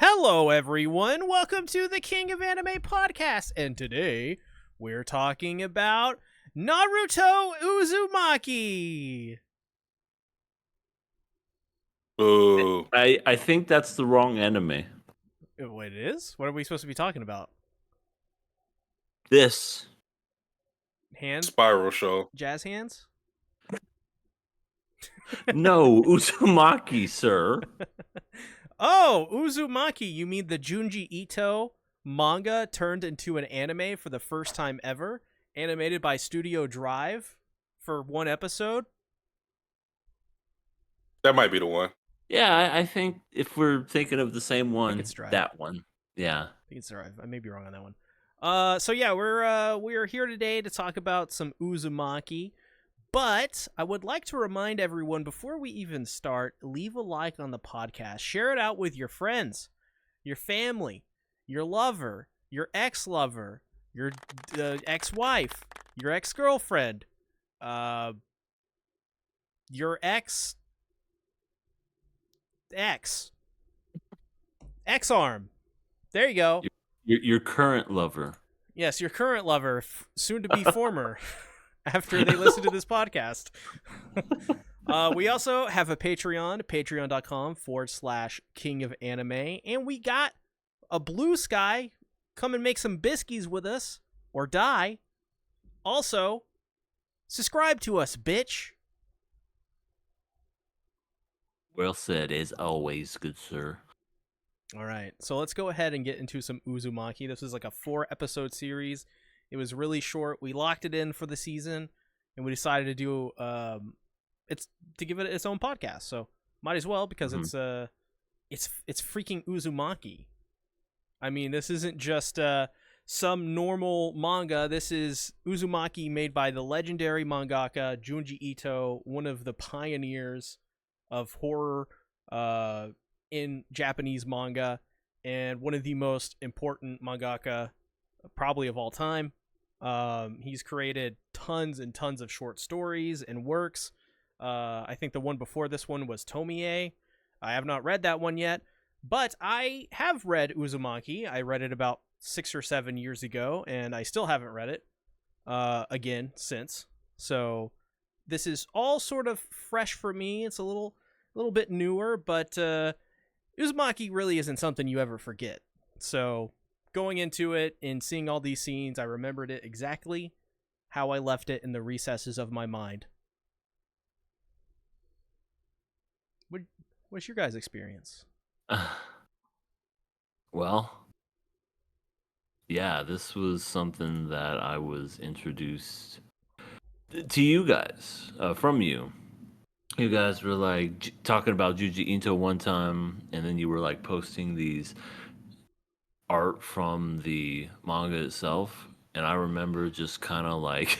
Hello, everyone. Welcome to the King of Anime podcast. And today we're talking about Naruto Uzumaki. Boo. I think that's the wrong anime. Wait, it is? What are we supposed to be talking about? This. Hands? Spiral show. Jazz hands? No, Uzumaki, sir. Oh, Uzumaki. You mean the Junji Ito manga turned into an anime for the first time ever? Animated by Studio Drive for one episode? That might be the one. Yeah, I think if we're thinking of the same one, it's Drive. that one. Yeah. I think it's Drive. I may be wrong on that one. So yeah, we're here today to talk about some Uzumaki. But I would like to remind everyone before we even start, leave a like on the podcast. Share it out with your friends, your family, your lover, your ex-lover, your ex-wife, your ex-girlfriend, your ex-arm. There you go. Your current lover. Yes, your current lover, soon to be former. After they listen to this podcast. We also have a Patreon, patreon.com/King of Anime. And we got a Blue Sky. Come and make some biscuits with us. Or die. Also, subscribe to us, bitch. Well said, as always, good sir. All right, so let's go ahead and get into some Uzumaki. This is like a 4-episode series. It was really short. We locked it in for the season, and we decided to do it's to give it its own podcast. So might as well because it's freaking Uzumaki. I mean, this isn't just some normal manga. This is Uzumaki made by the legendary mangaka Junji Ito, one of the pioneers of horror in Japanese manga, and one of the most important mangaka probably of all time. He's created tons and tons of short stories and works. I think the one before this one was Tomie. I have not read that one yet, but I have read Uzumaki. I read it about 6 or 7 years ago, and I still haven't read it again since. So this is all sort of fresh for me. It's a little bit newer, but Uzumaki really isn't something you ever forget. So going into it and seeing all these scenes, I remembered it exactly how I left it in the recesses of my mind. What's your guys' experience? Well, yeah, this was something that I was introduced to you guys from you. You guys were like talking about Junji Ito one time, and then you were like posting these art from the manga itself, and I remember just kind of like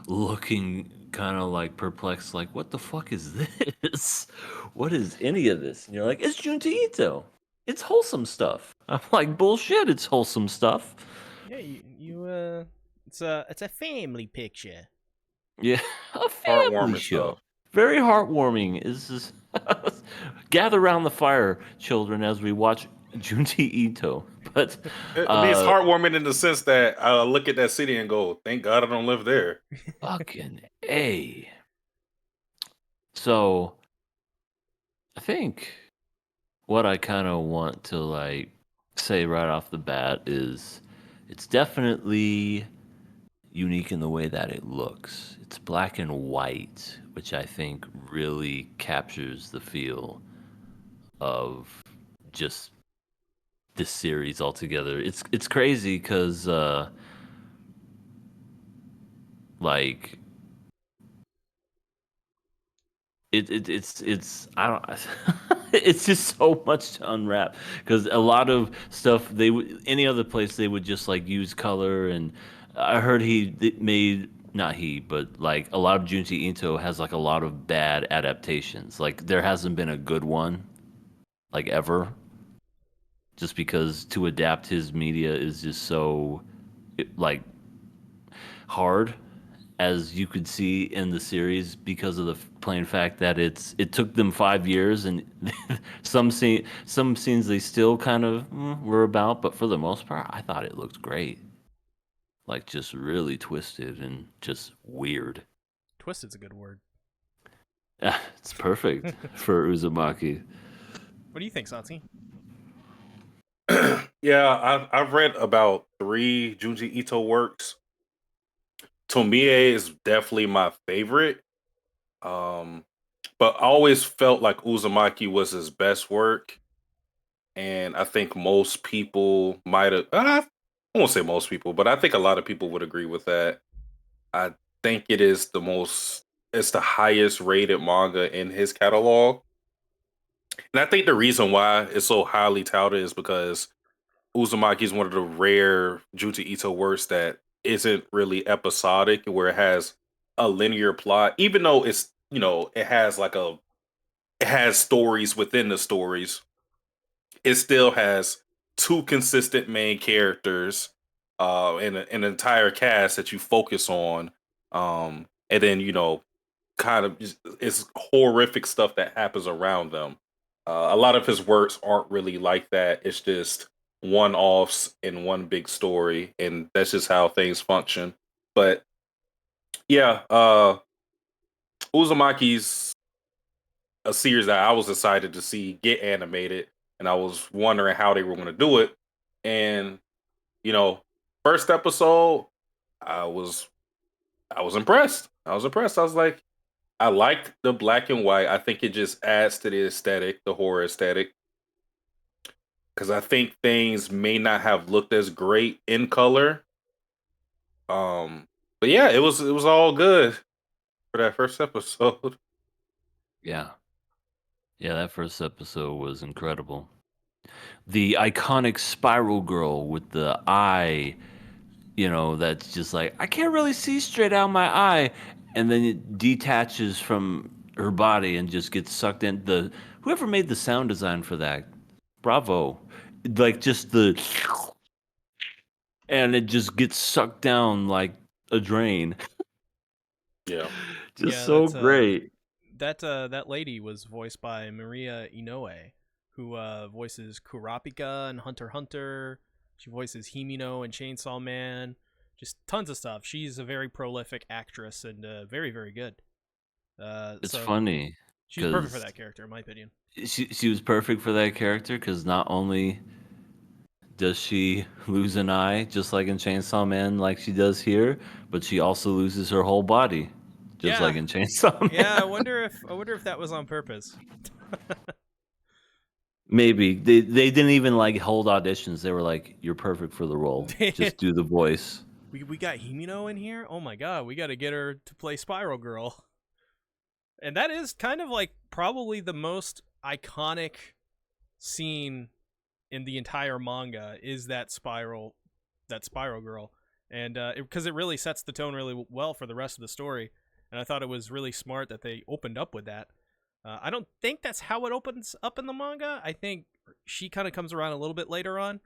looking kind of like perplexed, like, what the fuck is this? What is any of this? And you're like, it's Junji Ito. It's wholesome stuff. I'm like, bullshit, it's wholesome stuff. Yeah, it's a family picture. Yeah, a family Heartwarming show. stuff. Very heartwarming. Is gather around the fire, children, as we watch Junji Ito. But I mean, it's heartwarming in the sense that I look at that city and go, "Thank God I don't live there." fucking A. So, I think what I kind of want to like say right off the bat is it's definitely unique in the way that it looks. It's black and white, which I think really captures the feel of just this series altogether. It's crazy because like it's I don't it's just so much to unwrap because a lot of stuff they would any other place they would just like use color, and I heard not he, but like a lot of Junji Ito has like a lot of bad adaptations. Like there hasn't been a good one like ever, just because to adapt his media is just so like hard, as you could see in the series because of the plain fact that it took them 5 years, and some scenes they still kind of were about, but for the most part, I thought it looked great. Like just really twisted and just weird. Twisted's a good word. It's perfect for Uzumaki. What do you think, Satsi? Yeah, I've read about 3 Junji Ito works. Tomie is definitely my favorite. Um, but I always felt like Uzumaki was his best work, and I think most people might have. I won't say most people, but I think a lot of people would agree with that. I think it is the most. It's the highest rated manga in his catalog, and I think the reason why it's so highly touted is because Uzumaki is one of the rare Junji Ito works that isn't really episodic, where it has a linear plot, even though it's it has it has stories within the stories. It still has 2 consistent main characters, and an entire cast that you focus on, and then kind of it's horrific stuff that happens around them. A lot of his works aren't really like that. It's just one offs in one big story, and that's just how things function. But yeah, Uzumaki's a series that I was excited to see get animated, and I was wondering how they were going to do it. And you know, first episode, I was I was impressed. I was impressed. I was like, I liked the black and white. I think it just adds to the aesthetic, the horror aesthetic, because I think things may not have looked as great in color. Um, but yeah, it was all good for that first episode. Yeah. Yeah, that first episode was incredible. The iconic spiral girl with the eye, that's just like, I can't really see straight out my eye. And then it detaches from her body and just gets sucked in. Whoever made the sound design for that, bravo. Like just and it just gets sucked down like a drain. Yeah, Just Yeah, so great. that lady was voiced by Maria Inoue, who voices Kurapika and Hunter x Hunter. She voices Himino and Chainsaw Man. Just tons of stuff. She's a very prolific actress and very, very good. It's So funny she's perfect for because that character, in my opinion. she was perfect for that character because not only does she lose an eye just like in Chainsaw Man, like she does here, but she also loses her whole body, just like Yeah, in Chainsaw yeah. Man. I wonder if that was on purpose. Maybe they didn't even like hold auditions. They were like, "You're perfect for the role. Just do the voice." we got Himino in here. Oh my god, we got to get her to play Spiral Girl. And that is kind of like probably the most iconic scene in the entire manga is that spiral girl, and because it really sets the tone really well for the rest of the story. And I thought it was really smart that they opened up with that. I don't think that's how it opens up in the manga. I think she kind of comes around a little bit later on,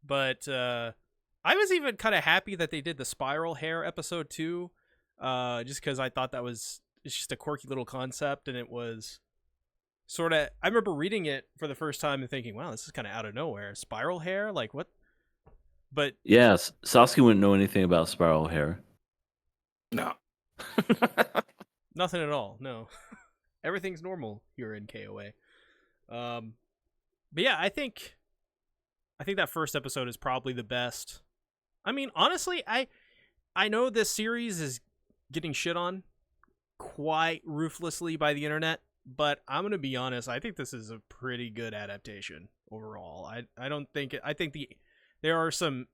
but I was even kind of happy that they did the spiral hair episode 2, just because I thought it's just a quirky little concept, and it was sort of. I remember reading it for the first time and thinking, "Wow, this is kind of out of nowhere. Spiral hair, like what?" But Yes, Sasuke wouldn't know anything about spiral hair. no, nothing at all. No, everything's normal here in KOA. Um, but yeah, I think that first episode is probably the best. I mean, honestly, I know this series is getting shit on quite ruthlessly by the internet, but I'm gonna be honest. I think this is a pretty good adaptation overall. I don't think I think there are some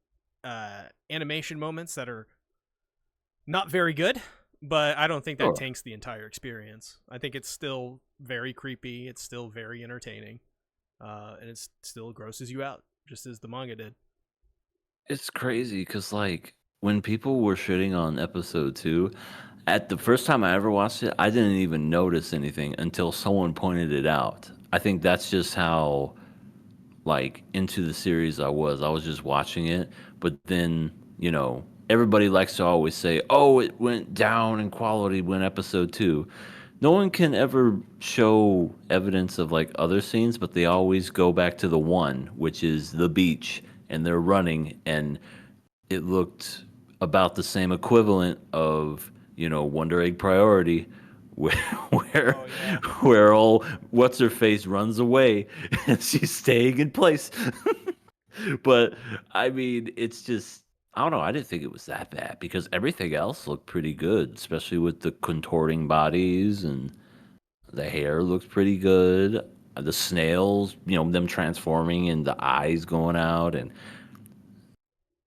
animation moments that are not very good, but I don't think that Sure. tanks the entire experience. I think it's still very creepy. It's still very entertaining, and it still grosses you out, just as the manga did. It's crazy because, like, when people were shitting on episode 2, at the first time I ever watched it, I didn't even notice anything until someone pointed it out. I think that's just how, like, into the series I was. I was just watching it, but then, everybody likes to always say, "Oh, it went down in quality when episode 2." no one can ever show evidence of like other scenes, but they always go back to the one, which is the beach, and they're running, and it looked about the same equivalent of Wonder Egg Priority, where where Oh yeah, where all what's her face runs away and she's staying in place. But I mean, it's just I don't know. I didn't think it was that bad because everything else looked pretty good, especially with the contorting bodies and the hair looks pretty good. The snails, them transforming and the eyes going out, and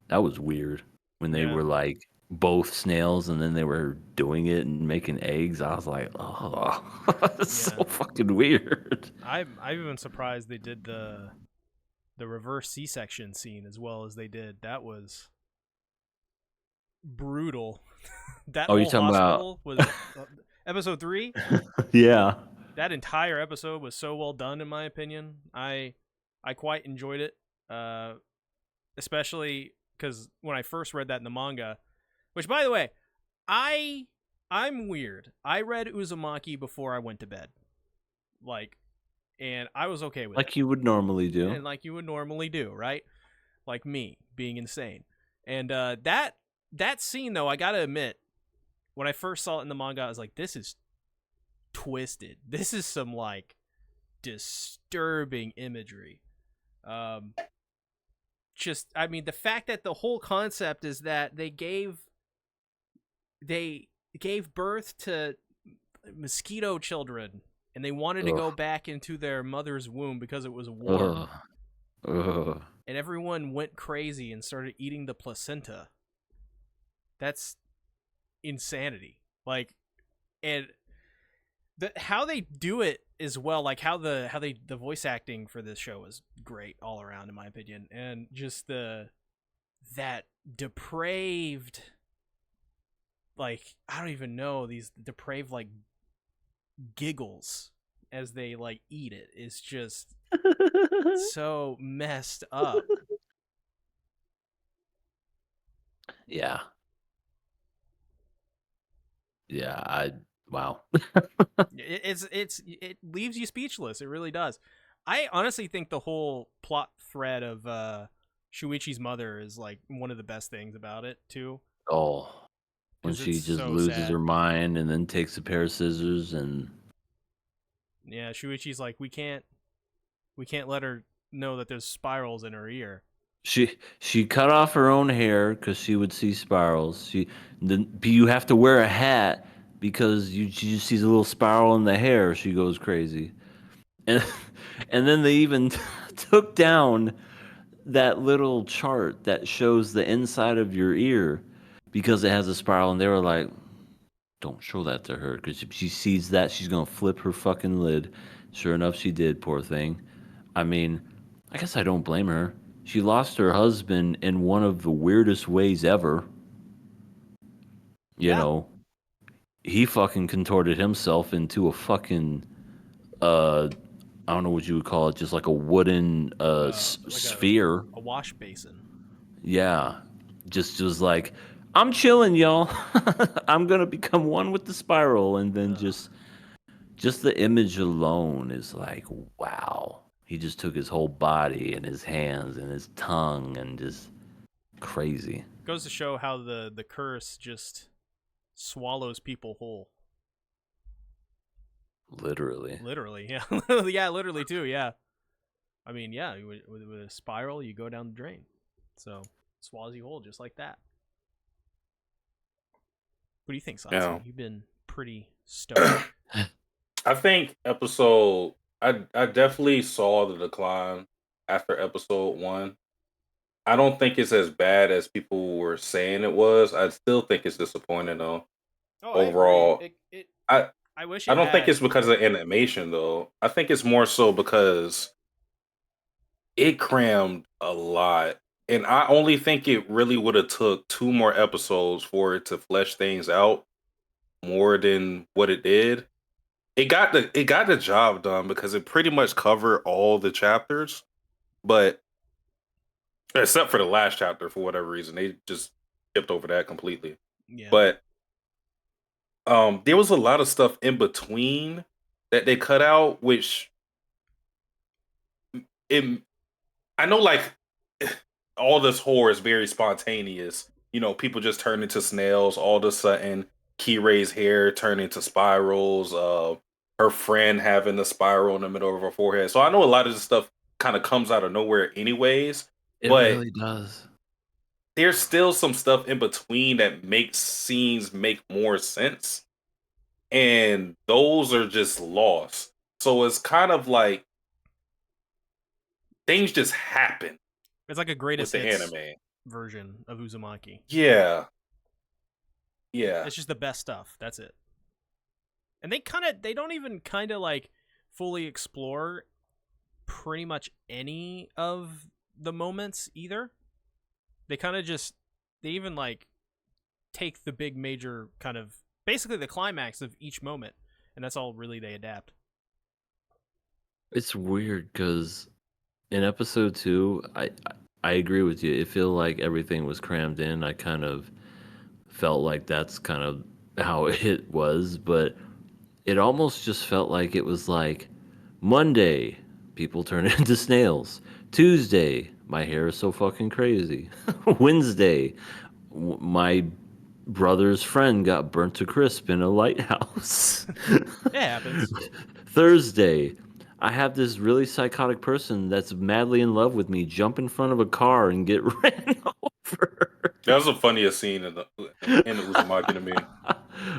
that was weird when they yeah, were like both snails and then they were doing it and making eggs. I was like, oh, that's yeah. so fucking weird. I'm even surprised they did the reverse C-section scene as well as they did. That was brutal. That Oh, you whole talking about? hospital was episode 3. Yeah. That entire episode was so well done in my opinion. I quite enjoyed it. Especially cuz when I first read that in the manga, which by the way, I I'm weird. I read Uzumaki before I went to bed. Like, and I was okay with it. Like you would normally do. And like you would normally do, right? Like me being insane. And that scene though, I got to admit, when I first saw it in the manga, I was like, this is twisted. This is some like disturbing imagery. Um, just, I mean, the fact that the whole concept is that they gave birth to mosquito children, and they wanted to Ugh. go back into their mother's womb because it was warm, Ugh. Ugh. and everyone went crazy and started eating the placenta. That's insanity. Like, and how they do it as well, like the voice acting for this show is great all around in my opinion, and just that depraved, like, I don't even know, these depraved like giggles as they like eat it is just so messed up. Yeah. Yeah. Wow. It leaves you speechless. It really does. I honestly think the whole plot thread of Shuichi's mother is like one of the best things about it too, Oh, when because it's she just so loses her sad. mind and then takes a pair of scissors and Yeah, Shuichi's like, we can't let her know that there's spirals in her ear. she cut off her own hair because she would see spirals. You have to wear a hat because she just sees a little spiral in the hair. She goes crazy, and and then they even took down that little chart that shows the inside of your ear because it has a spiral, and they were like, "Don't show that to her because if she sees that, she's gonna flip her fucking lid." Sure enough, she did. Poor thing. I mean, I guess I don't blame her. She lost her husband in one of the weirdest ways ever. You Yeah, know, he fucking contorted himself into a fucking uh I don't know what you would call it, just like a wooden like sphere. a wash basin. Yeah. Just was like, I'm chilling, y'all. I'm gonna become one with the spiral, and then Ugh. just the image alone is like, wow. He just took his whole body and his hands and his tongue and just crazy. Goes to show how the curse just swallows people whole. Literally. Literally, yeah, yeah, literally too. Yeah, I mean, yeah, with a spiral, you go down the drain. So swallows you whole just like that. What do you think, Yeah. Satsu? You've been pretty stoked. I think episode I definitely saw the decline after episode 1. I don't think it's as bad as people were saying it was. I still think it's disappointing though. Oh, I agree. Overall, It I I wish I it don't think had. it's because of animation though. I think it's more so because it crammed a lot. And I only think it really would have took 2 more episodes for it to flesh things out more than what it did. It got the job done because it pretty much covered all the chapters, but except for the last chapter for whatever reason, they just skipped over that completely. Yeah, But There was a lot of stuff in between that they cut out, which it I know like all this horror is very spontaneous. You know, people just turn into snails. All of a sudden, Kirei's hair turned into spirals. Her friend having the spiral in the middle of her forehead. So I know a lot of this stuff kind of comes out of nowhere, anyways. It But really does. there's still some stuff in between that makes scenes make more sense, and those are just lost. So it's kind of like things just happen It's like a with greatest the hits anime. version of Uzumaki. Yeah, yeah. It's just the best stuff. That's it. And they don't even kind of like fully explore pretty much any of the moments either. They kind of just they even like take the big major kind of basically the climax of each moment, and that's all really they adapt. It's weird because in episode 2, I agree with you. It feel like everything was crammed in. I kind of felt like that's kind of how it was, but it almost just felt like it was like Monday, people turn into snails. Tuesday, my hair is so fucking crazy. Wednesday, my brother's friend got burnt to crisp in a lighthouse. It happens. Thursday, I have this really psychotic person that's madly in love with me jump in front of a car and get ran over. That was the funniest scene in the Uzumaki to me.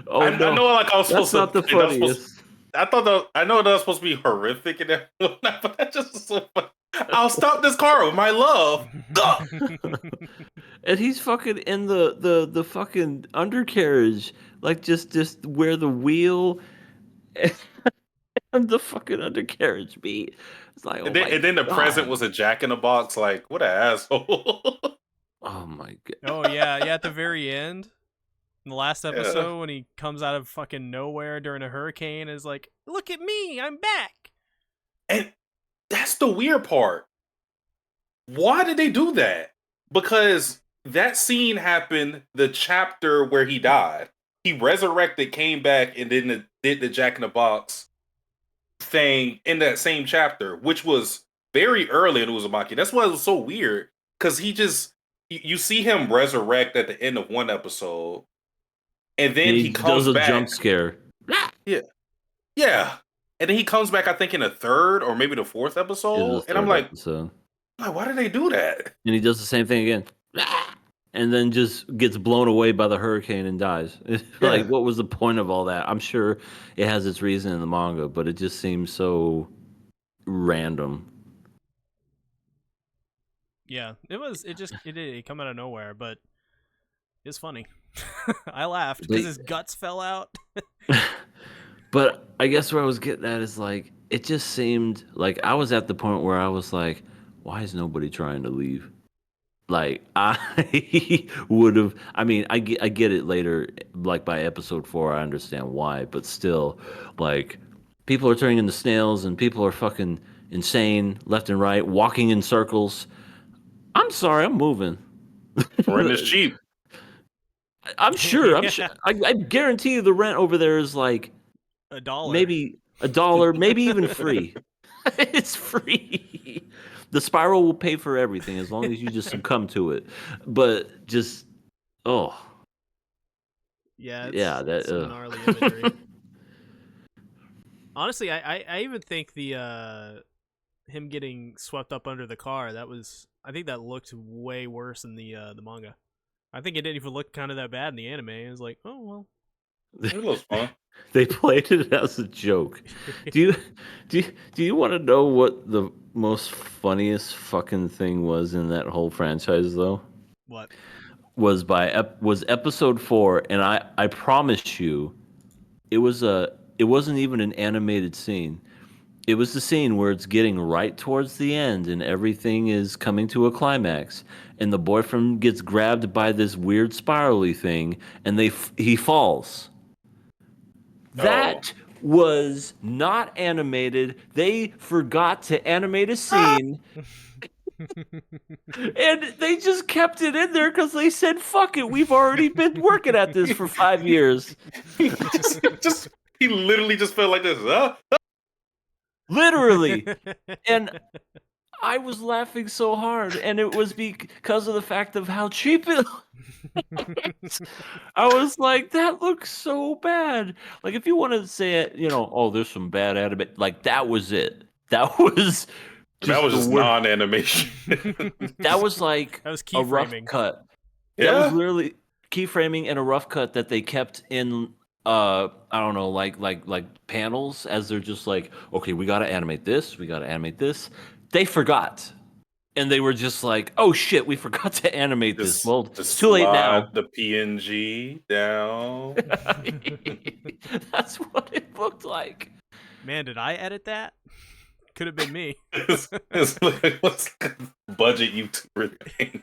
Oh I no, know, like I was supposed that's to not the think that was supposed. funniest. I thought that I know that was supposed to be horrific and everything, but that just was so funny. I'll stop this car with my love. Ugh. And he's fucking in the fucking undercarriage, like just where the wheel and the fucking undercarriage meet. It's like, oh my And then the present god, was a Jack in the Box. Like, what an asshole. oh my god. Oh yeah, yeah. At the very end, in the last Yeah. episode, when he comes out of fucking nowhere during a hurricane, is like, "Look at me, I'm back." And that's the weird part. Why did they do that? Because that scene happened the chapter where he died. He resurrected, came back, and then did the Jack in the Box thing in that same chapter, which was very early in Uzumaki. That's why it was so weird. Because he just you see him resurrect at the end of one episode, and And then he he comes does a jump back. scare. Yeah. Yeah. And then he comes back, I think, in the third or maybe the fourth It was episode. the And I'm third episode. like, why did they do that? And he does the same thing again. And then just gets blown away by the hurricane and dies. Like, Yeah. what was the point of all that? I'm sure it has its reason in the manga, but it just seems so random. Yeah, it was. It did it come out of nowhere, but it's funny. I laughed because They- his guts fell out. But I guess where I was getting at is like, it just seemed like I was at the point where I was like, why is nobody trying to leave? Like, I would have, I mean, I get it later, like by episode 4, I understand why, but still, like, people are turning into snails and people are fucking insane left and right, walking in circles. I'm sorry, I'm moving. Rent is cheap. I'm sure, Yeah, I guarantee you the rent over there is like, $1. maybe $1, maybe even free. It's free. The spiral will pay for everything as long as you just succumb to it. But just oh Yeah, yeah, it's some that gnarly imagery. Honestly, I even think the him getting swept up under the car, that was I think that looked way worse in the manga. I think it didn't even look kind of that bad in the anime. It was like, oh well. It was fun. they played it as a joke. Do you do you want to know what the most funniest fucking thing was in that whole franchise though? What? Was episode 4, and I promise you it wasn't even an animated scene. It was the scene where it's getting right towards the end and everything is coming to a climax, and the boyfriend gets grabbed by this weird spirally thing, and he falls. Oh. That was not animated. They forgot to animate a scene And they just kept it in there because they said, "Fuck it, we've already been working at this for 5 years." He literally just felt like this. Huh? Literally. And I was laughing so hard, and it was because of the fact of how cheap it looked. I was like, that looks so bad. Like, if you want to say it, oh, there's some bad anime, like, that was it. That was That just was the just word. non-animation. That was like That was a rough keyframing. cut. That was Yeah. literally keyframing and a rough cut that they kept in I don't know, like panels as they're just like, okay, we gotta animate this, we gotta animate this. They forgot. And they were just like, oh shit, we forgot to animate this. Well, Just it's too late slide now. the PNG down. That's what it looked like. Man, did I edit that? Could have been me. It's like, what's the budget YouTuber thing?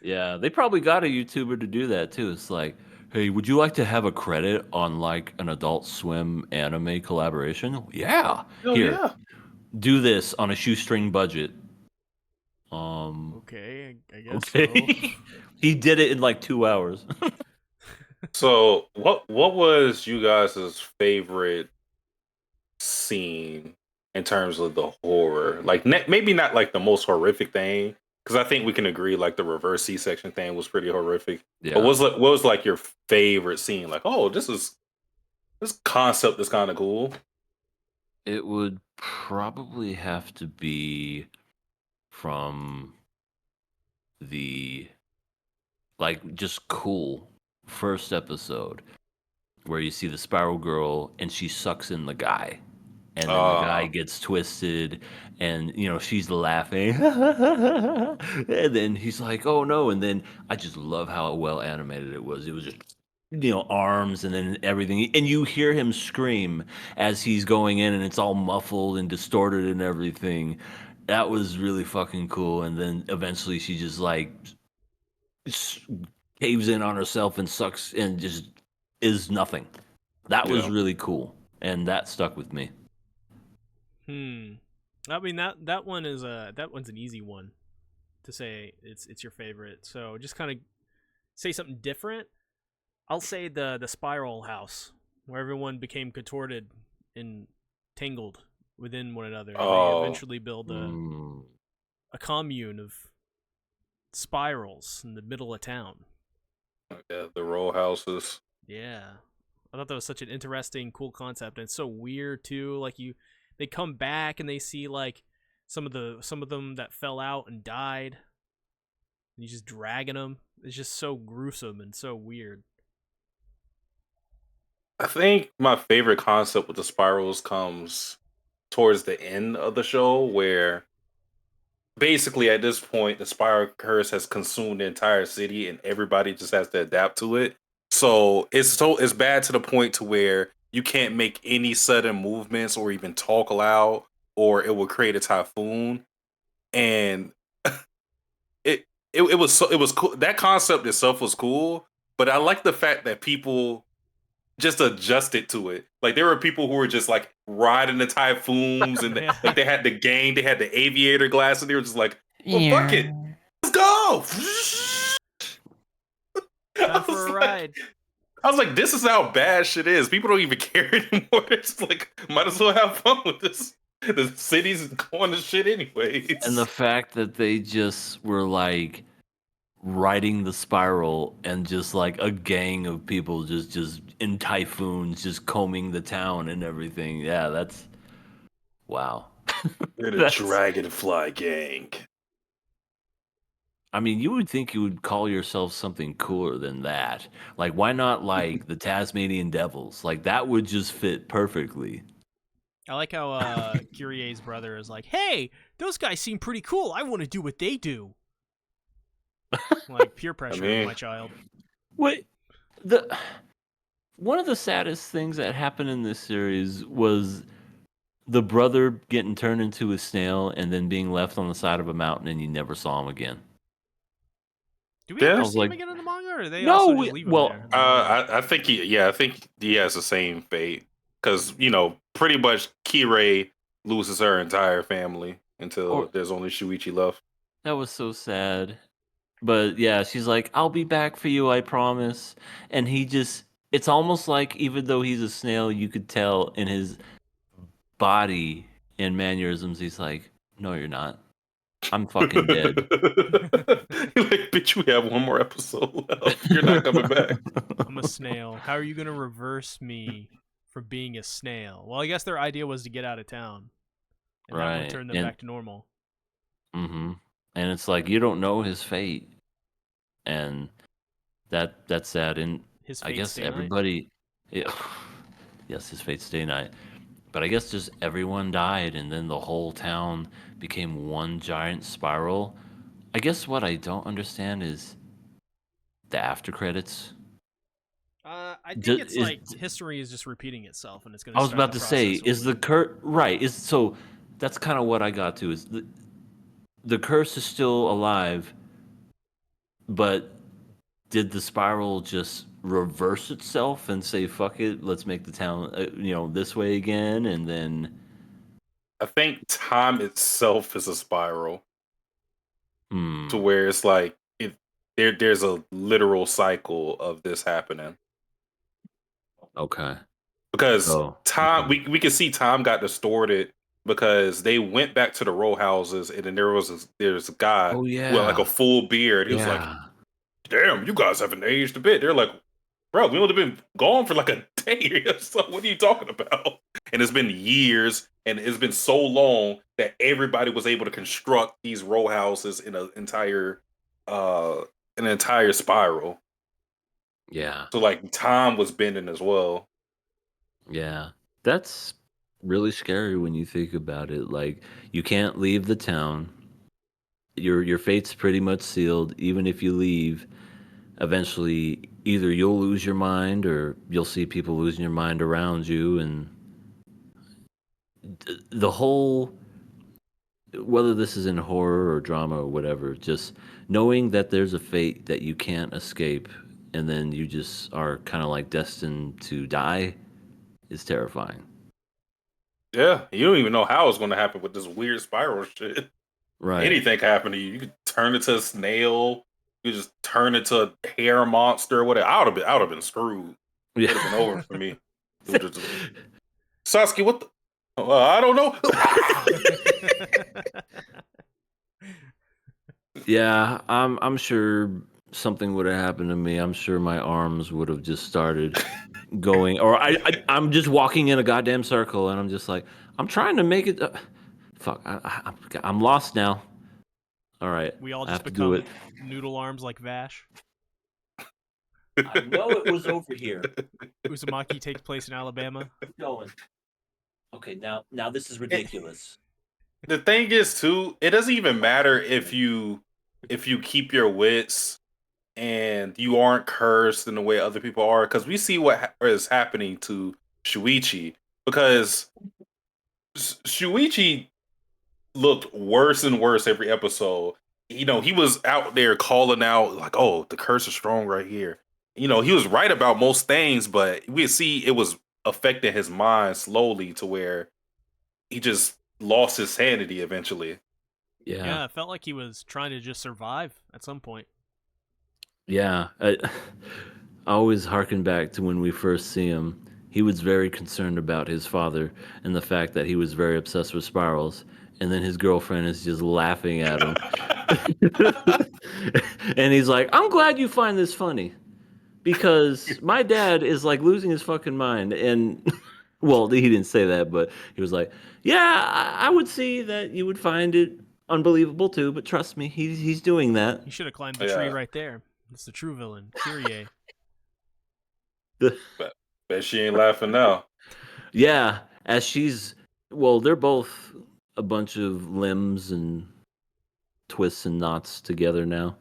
Yeah, they probably got a YouTuber to do that too. It's like, hey, would you like to have a credit on like an Adult Swim anime collaboration? Yeah. Oh Here, yeah. do this on a shoestring budget. Okay, I guess Okay. He did it in like 2 hours. So what was you guys' favorite scene in terms of the horror? Like maybe not like the most horrific thing, because I think we can agree like the reverse C-section thing was pretty horrific. But Yeah. what was like your favorite scene? Like, oh, this concept is kind of cool. It would probably have to be from the like just cool first episode where you see the spiral girl and she sucks in the guy. And then the guy gets twisted and she's laughing. And then he's like, "Oh no." And then I just love how well animated it was. It was just arms and then everything. And you hear him scream as he's going in and it's all muffled and distorted and everything. That was really fucking cool. And then eventually she just like caves in on herself and sucks and just is nothing. That was Yeah. really cool. And that stuck with me. I mean that one is that one's an easy one to say it's your favorite. So just kind of say something different. I'll say the spiral house where everyone became contorted and tangled within one another. They Oh. eventually build a commune of spirals in the middle of town. Yeah, the row houses. Yeah. I thought that was such an interesting, cool concept, and it's so weird too. Like they come back and they see like some of them that fell out and died, and he's just dragging them. It's just so gruesome and so weird. I think my favorite concept with the spirals comes towards the end of the show, where basically at this point the spiral curse has consumed the entire city and everybody just has to adapt to it. So it's bad to the point to where you can't make any sudden movements or even talk loud, or it will create a typhoon. And it was cool. That concept itself was cool, but I like the fact that people just adjusted to it. Like there were people who were just like riding the typhoons and Yeah. like they had the aviator glass and they were just like, well, fuck it, let's go. Time for a ride. I was like, this is how bad shit is. People don't even care anymore. It's like, might as well have fun with this. The city's going to shit anyways. And the fact that they just were like riding the spiral and just like a gang of people just in typhoons just combing the town and everything. Yeah, that's wow. They're the That's- Dragonfly Gang. I mean, you would think you would call yourself something cooler than that. Like, why not like the Tasmanian Devils? Like that would just fit perfectly. I like how Kyrie's brother is like, "Hey, those guys seem pretty cool. I want to do what they do." Like peer pressure, my child. Wait, one of the saddest things that happened in this series was the brother getting turned into a snail and then being left on the side of a mountain and you never saw him again. Do we Yeah. ever I was see him like, again in the manga, or they no, also just leave him well, there? I think he has the same fate because pretty much Kirei loses her entire family. until Or there's only Shuichi left. that was so sad. But yeah, she's like, "I'll be back for you, I promise." And he just it's almost like even though he's a snail, you could tell in his body and mannerisms, he's like, "No, you're not. I'm fucking dead." You're like, bitch, we have one more episode left. You're not coming back. I'm a snail. How are you gonna reverse me from being a snail? Well, I guess their idea was to get out of town, and that would Right. turn them back to normal. Mm-hmm. And it's like you don't know his fate. And that's sad. And His I fate guess stay night. everybody yeah, yes, his fate stay night. But I guess just everyone died and then the whole town became one giant spiral. I guess what I don't understand is the after credits. I think it's Is like history is just repeating itself, and it's I gonna was start about the to say, process is the over. right? Is so that's kind of what I got to is the curse is still alive, but did the spiral just reverse itself and say fuck it, let's make the town this way again, and then I think time itself is a spiral to hmm, where it's like there's a literal cycle of this happening. okay, Because so time we can see time got distorted because they went back to the row houses and then there's a guy oh with like a yeah, full beard. He was like, yeah, damn, you guys haven't aged a bit. They're like, bro, we would have been gone for like a day or so. What are you talking about? And it's been years and it's been so long that everybody was able to construct these row houses in uh an entire spiral. yeah, So like time was bending as well. yeah. That's really scary when you think about it. Like you can't leave the town. Your fate's pretty much sealed. Even if you leave, eventually either you'll lose your mind or you'll see people losing your mind around you, and the whole whether this is in horror or drama or whatever, just knowing that there's a fate that you can't escape and then you just are kind of like destined to die is terrifying. Yeah, you don't even know how it's going to happen with this weird spiral shit. Right. Anything can happen to you. You could turn into a snail. You could just turn into a hair monster. Whatever. I would have been screwed. It would have been over for me. It would just Sasuke. What the? I don't know. Yeah, I'm sure something would have happened to me. I'm sure my arms would have just started going, or I'm just walking in a goddamn circle, and I'm just like, I'm trying to make it. Fuck, I'm lost now. All right, We all I just have to do it. become noodle arms like Vash. I know it was over here. Uzumaki takes place in Alabama. Keep going. Okay, now this is It- ridiculous. the thing is, too, it doesn't even matter if you keep your wits and you aren't cursed in the way other people are, because we see what is happening to Shuichi. Because Shuichi looked worse and worse every episode. You know, he was out there calling out like, "Oh, the curse is strong right here." You know, he was right about most things, but we see it was affecting his mind slowly to where he just lost his sanity eventually. Yeah, Yeah, it felt like he was trying to just survive at some point. yeah. I always harken back to when we first see him. He was very concerned about his father and the fact that he was very obsessed with spirals. And then his girlfriend is just laughing at him. And he's like, I'm glad you find this funny because my dad is like losing his fucking mind. And well, he didn't say that, but he was like, yeah, I would see that you would find it unbelievable too, but trust me, he's doing that. He should have climbed the tree Yeah, right there. It's the true villain, Kyrie. but bet she ain't laughing now. Yeah, as she's well, they're both a bunch of limbs and twists and knots together now.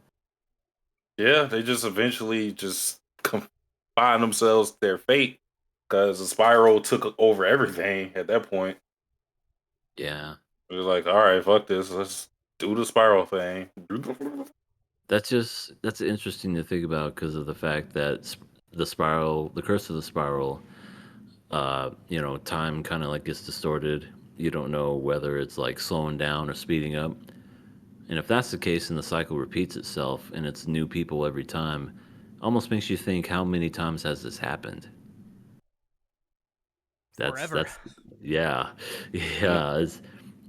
Yeah, they just eventually just confine themselves to their fate because the spiral took over everything at that point. Yeah. It was like, all right, fuck this. Let's do the spiral thing. That's interesting to think about because of the fact that the spiral, the curse of the spiral, time kind of like gets distorted, You don't know whether it's like slowing down or speeding up. And if that's the case and the cycle repeats itself and it's new people every time, almost makes you think how many times has this happened? That's Forever. that's yeah. Mm. Yeah,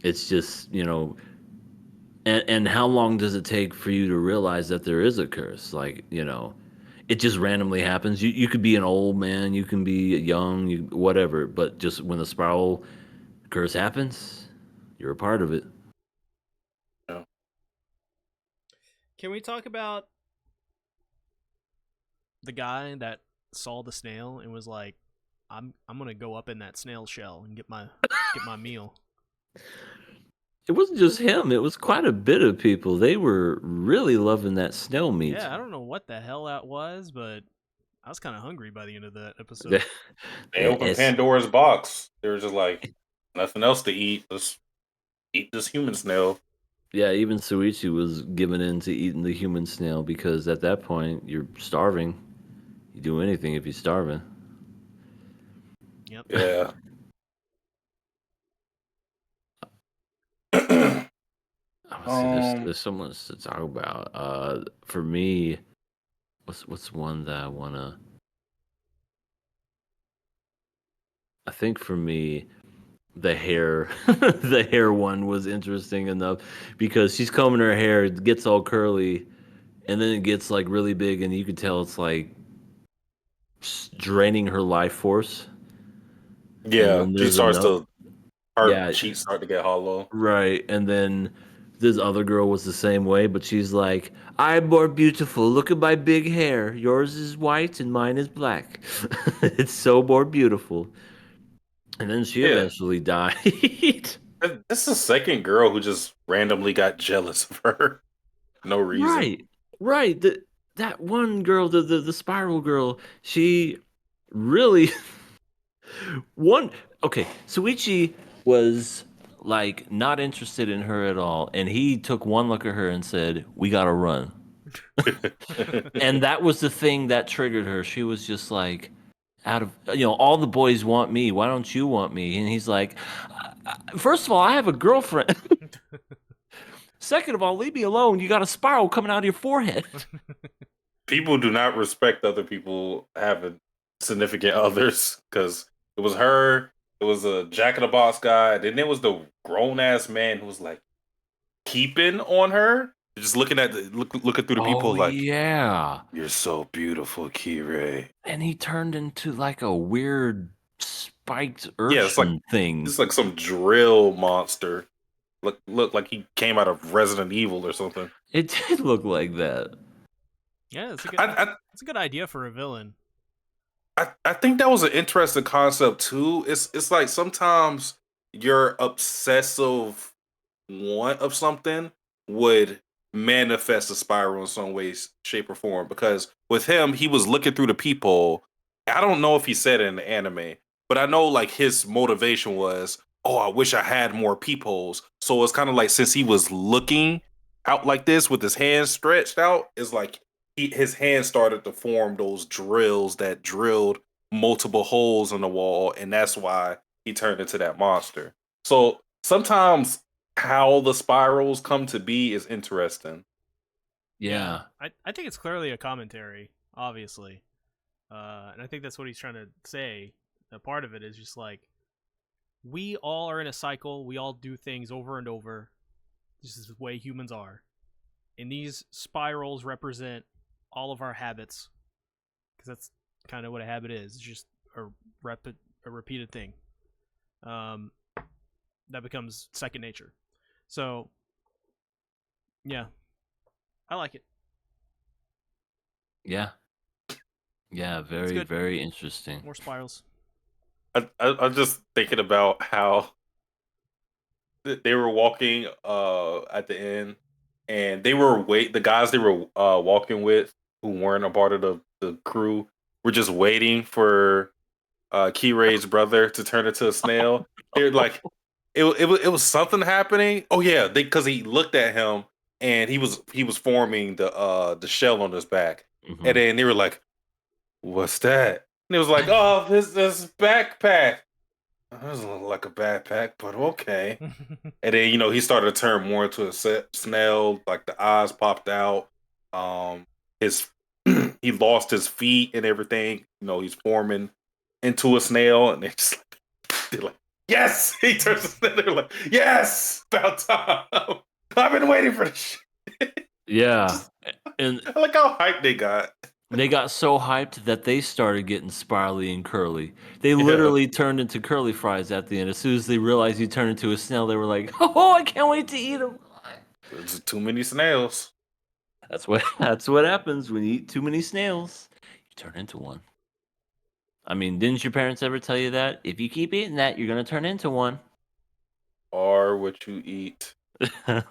it's just, and how long does it take for you to realize that there is a curse? Like, it just randomly happens. You could be an old man, you can be young, whatever, but just when the spiral curse happens, you're a part of it. Yeah. Can we talk about the guy that saw the snail and was like, I'm gonna go up in that snail shell and get my meal. It wasn't just him, it was quite a bit of people. They were really loving that snail meat. Yeah, I don't know what the hell that was, but I was kind of hungry by the end of that episode. That- They opened it's Pandora's box. They were just like, nothing else to eat. Let's eat this human snail. Yeah, even Suichi was giving in to eating the human snail because at that point you're starving. You do anything if you're starving. Yep. Yeah. I would say there's um. there's so much to talk about. For me, what's one that I wanna? I think for me, the hair, the hair one was interesting enough because she's combing her hair, it gets all curly, and then it gets like really big, and you can tell it's like draining her life force. And Yeah. then She there's starts another, to her yeah, cheeks start to get hollow. right. And then this other girl was the same way, but she's like, I'm more beautiful. Look at my big hair. Yours is white and mine is black. It's so more beautiful. And then she Yeah. eventually died. This is the second girl who just randomly got jealous of her. No reason. Right. Right. That one girl, the spiral girl, she really one okay, Suichi was like not interested in her at all, and he took one look at her and said, "We gotta run." And that was the thing that triggered her. She was just like, out of all the boys want me. Why don't you want me? And he's like, first of all, I have a girlfriend. Second of all, leave me alone. You got a spiral coming out of your forehead. People do not respect other people having significant others because it was her, it was a Jack in the Box guy, then there was the grown ass man who was like keeping on her, just looking at looking through the Oh people like, yeah. "You're so beautiful, Kirei." And he turned into like a weird spiked Yeah, it's like urchin thing. some drill monster. Look like he came out of Resident Evil or something. It did look like that. Yeah, I it's a good idea for a villain. I think that was an interesting concept too. It's like sometimes your obsessive want of something would manifest a spiral in some way, shape, or form. Because with him, he was looking through the peephole. I don't know if he said it in the anime, but I know like his motivation was, oh, I wish I had more peepholes. So it's kind of like since he was looking out like this with his hands stretched out, it's like his hands started to form those drills that drilled multiple holes in the wall, and that's why he turned into that monster. So sometimes how the spirals come to be is interesting. Yeah, Yeah. I think it's clearly a commentary, obviously, and I think that's what he's trying to say. A part of it is just like we all are in a cycle. We all do things over and over. This is the way humans are, and these spirals represent all of our habits because that's kind of what a habit is. It's just a a repeated thing. Um, that becomes second nature. So yeah, I like it. Yeah. Yeah, It's very, good. very interesting. More spirals. I'm just thinking about how they were walking at the end, and they were the guys they were walking with who weren't a part of the crew were just waiting for Kirei's brother to turn into a snail. They're like, it was something happening. Oh yeah, because he looked at him and he was forming the shell on his back, and Hmm. then they were like, "What's that?" And it was like, "Oh, this backpack." That doesn't look like a backpack, but okay. And then he started to turn more into a snail. Like the eyes popped out. His he lost his feet and everything. He's forming into a snail, and they're like, yes. He turns to snail. They're like, yes, about time. I've been waiting for this. Yeah, and I like how hyped they got. they got so hyped that they started getting spirally and curly. They Yeah, literally turned into curly fries at the end. As soon as they realized you turned into a snail, they were like, "Oh, I can't wait to eat them." there's too many snails. That's what happens when you eat too many snails. You turn into one. I mean, didn't your parents ever tell you that? If you keep eating that, you're gonna turn into one. Are what you eat. I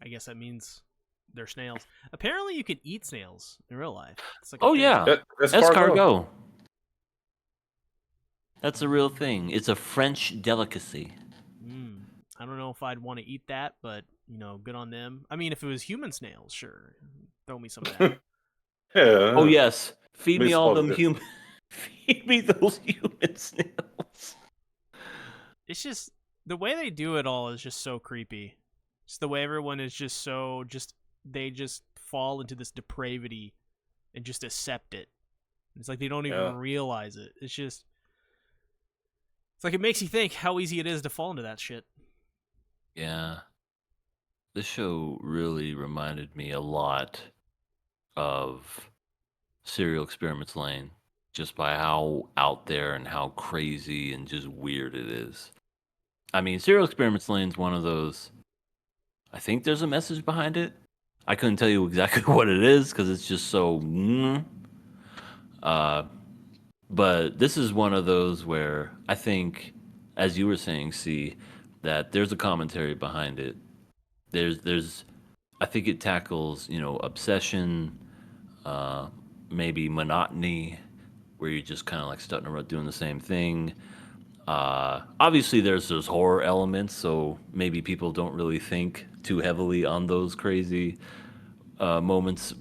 guess that means they're snails. Apparently, you can eat snails in real life. It's like a Oh thing. yeah, That's escargot. cargo. That's a real thing. It's a French delicacy. I don't know if I'd want to eat that, but good on them. I mean, if it was human snails, sure, throw me some of that. Yeah. Oh yes, feed We me all supposed them to. human. Feed me those human snails. It's just the way they do it all is just so creepy. It's the way everyone is they just fall into this depravity and just accept it. It's like they don't even Yeah. realize it. It's like it makes you think how easy it is to fall into that shit. Yeah, this show really reminded me a lot of Serial Experiments Lane, just by how out there and how crazy and just weird it is. I mean, Serial Experiments Lane's one of those. I think there's a message behind it. I couldn't tell you exactly what it is because it's just so. Uh, but this is one of those where I think, as you were saying, see, that there's a commentary behind it. There's, I think it tackles obsession, uh, maybe monotony, where you're just kind of like stuck around doing the same thing. Obviously, there's those horror elements, so maybe people don't really think too heavily on those crazy moments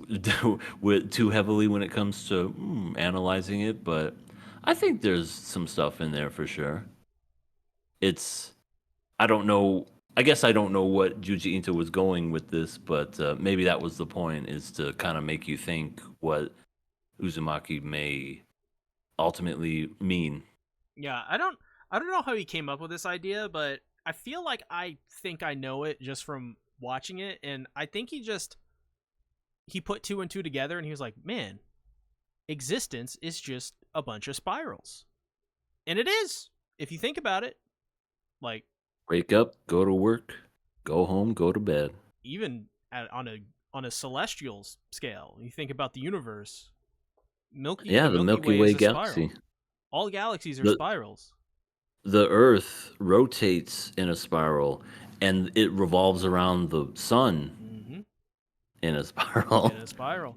with too heavily when it comes to analyzing it. But I think there's some stuff in there for sure. It's I don't know. I guess I don't know what Juji Ito was going with this, but maybe that was the point: is to kind of make you think what Uzumaki may ultimately mean. Yeah, I don't know how he came up with this idea, but I feel like I think I know it just from watching it, and I think he put two and two together and he was like, "Man, existence is just a bunch of spirals." And it is, if you think about it. Like Wake up, go to work, go home, go to bed. even on a celestial scale, you think about the universe. Yeah, The the Milky Milky Way is Way a spiral. galaxy. All galaxies are The spirals. the Earth rotates in a spiral, and it revolves around the sun Mm-hmm. in a spiral. In a spiral.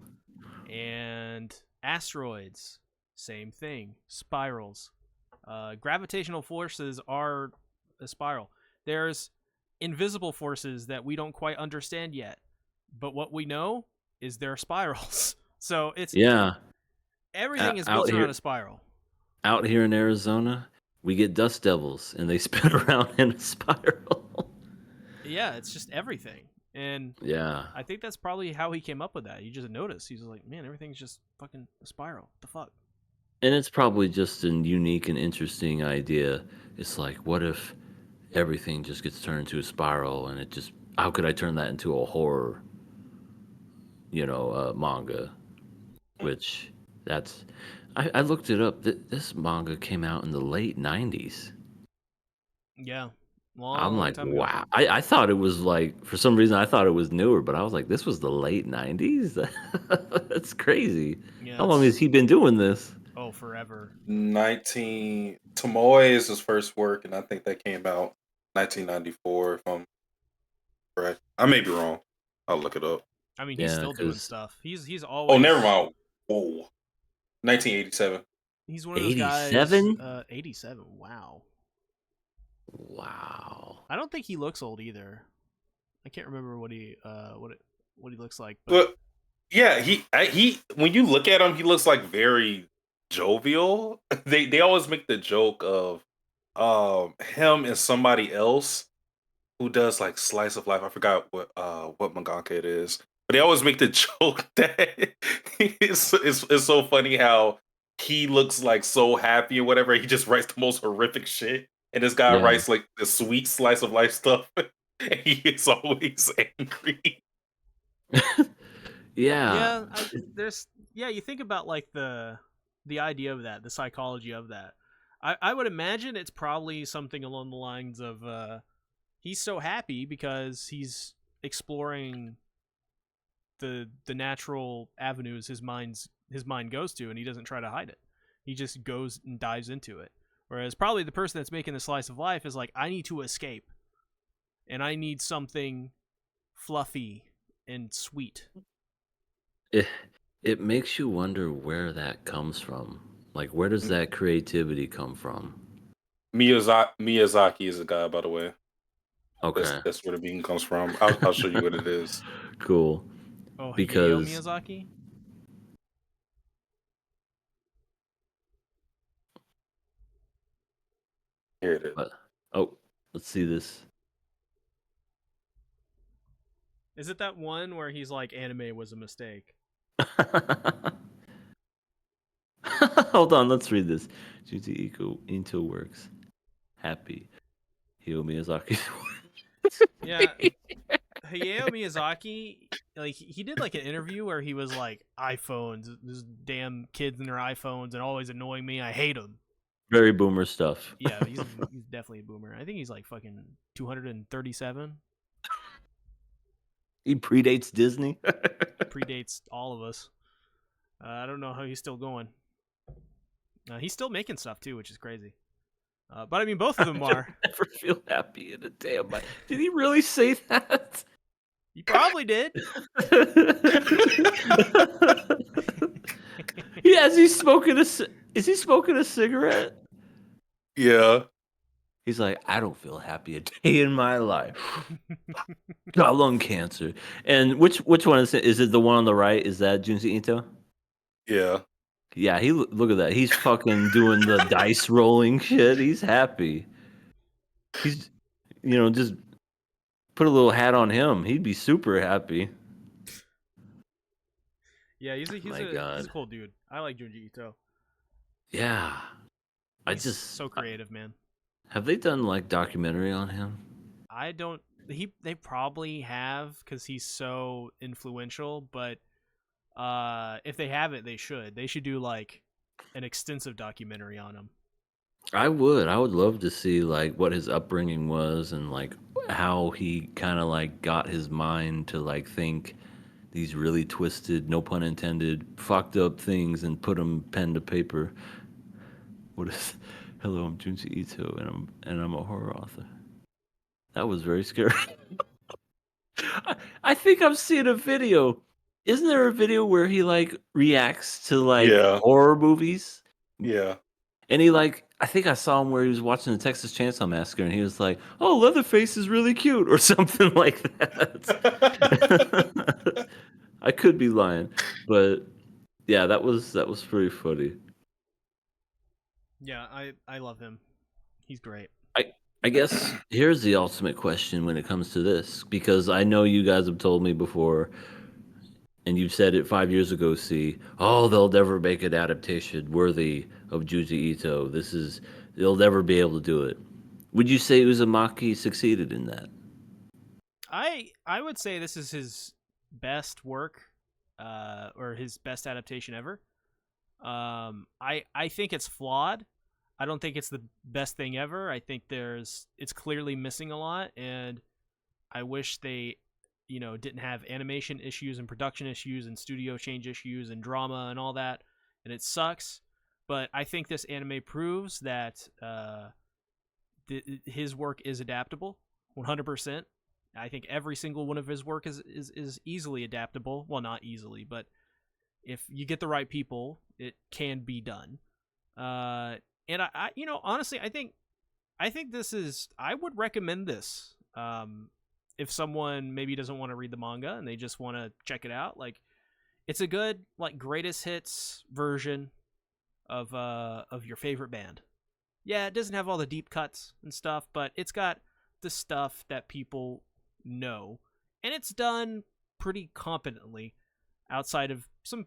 And asteroids, same thing. Spirals. Gravitational forces are a spiral. There's invisible forces that we don't quite understand yet, but what we know is they're spirals. So Yeah, everything is out built around here, a spiral. out here in Arizona, we get dust devils, and they spin around in a spiral. Yeah, it's just everything. And Yeah, I think that's probably how he came up with that. He just noticed. He's like, man, everything's just fucking a spiral. What the fuck? and it's probably just a unique and interesting idea. It's like, what if everything just gets turned into a spiral, and it just how could I turn that into a horror, manga? Which that's I looked it up. This manga came out in the late '90s. Yeah. I'm Long like, time ago. wow. I thought it was like for some reason I thought it was newer, but I was like, this was the late '90s. That's crazy. Yeah, How long has it's he been doing this? forever. 19 Tomoe is his first work, and I think that came out 1994. If I'm correct, I may be wrong. I'll look it up. I mean, he's Yeah, still doing because stuff. He's Oh, never always mind. Whoa, 1987. he's one of those guys. '87. 87. Wow. Wow. I don't think he looks old either. I can't remember what he looks like, but But yeah, he when you look at him, he looks like very jovial. They always make the joke of him and somebody else who does like slice of life. I forgot what mangaka it is, but they always make the joke that it's so funny how he looks like so happy or whatever. He just writes the most horrific shit, and this guy Yeah. writes like the sweet slice of life stuff. And he is always angry. Yeah. Yeah, you think about like the idea of that, the psychology of that. I would imagine it's probably something along the lines of he's so happy because he's exploring the natural avenues his mind goes to, and he doesn't try to hide it. He just goes and dives into it. Whereas probably the person that's making the slice of life is like, I need to escape, and I need something fluffy and sweet. It makes you wonder where that comes from. Like, where does that creativity come from? Miyazaki is a guy, by the way. Okay, That's where the bean comes from. I'll show you what it is. cool. Oh, Hayao Because Miyazaki? Here it is. but oh, let's see this. Is it that one where he's like, anime was a mistake? Hold on, let's read this. Junji Ito works. Happy. Hayao Miyazaki's Yeah, Hayao Miyazaki, like he did like an interview where he was like, iPhones, these damn kids and their iPhones, and always annoying me. I hate them. very boomer stuff. Yeah, he's definitely a boomer. I think he's like fucking 237. He predates Disney. Predates all of us. I don't know how he's still going. He's still making stuff too, which is crazy. But I mean, both of them are. Never feel happy in a damn life. Did he really say that? He probably did. Yeah, is he smoking a cigarette? Yeah. He's like, I don't feel happy a day in my life. Got lung cancer. And which one is it? Is it the one on the right? Is that Junji Ito? Yeah. Yeah, look at that. He's fucking doing the dice rolling shit. He's happy. He's, just put a little hat on him. He'd be super happy. Yeah, he's a cool dude. I like Junji Ito. Yeah. He's so creative, man. Have they done like documentary on him? I don't. They probably have because he's so influential. But if they haven't, they should. They should do like an extensive documentary on him. I would love to see like what his upbringing was and like how he kind of like got his mind to like think these really twisted, no pun intended, fucked up things and put them pen to paper. What is? Hello, I'm Junji Ito, and I'm a horror author. That was very scary. I think I'm seeing a video. Isn't there a video where he like reacts to like horror movies? Yeah. And he like, I think I saw him where he was watching the Texas Chainsaw Massacre, and he was like, "Oh, Leatherface is really cute," or something like that. I could be lying, but yeah, that was pretty funny. Yeah, I love him. He's great. I guess here's the ultimate question when it comes to this, because I know you guys have told me before, and you said it 5 years ago, they'll never make an adaptation worthy of Junji Ito. They'll never be able to do it. Would you say Uzumaki succeeded in that? I would say this is his best work, or his best adaptation ever. I think it's flawed. I don't think it's the best thing ever. I think it's clearly missing a lot, and I wish they, didn't have animation issues and production issues and studio change issues and drama and all that, and it sucks. But I think this anime proves that his work is adaptable, 100%. I think every single one of his work is easily adaptable. Well, not easily, but if you get the right people, it can be done. And I honestly, I think I would recommend this. If someone maybe doesn't want to read the manga and they just want to check it out, like, it's a good like greatest hits version of your favorite band. Yeah, it doesn't have all the deep cuts and stuff, but it's got the stuff that people know, and it's done pretty competently outside of some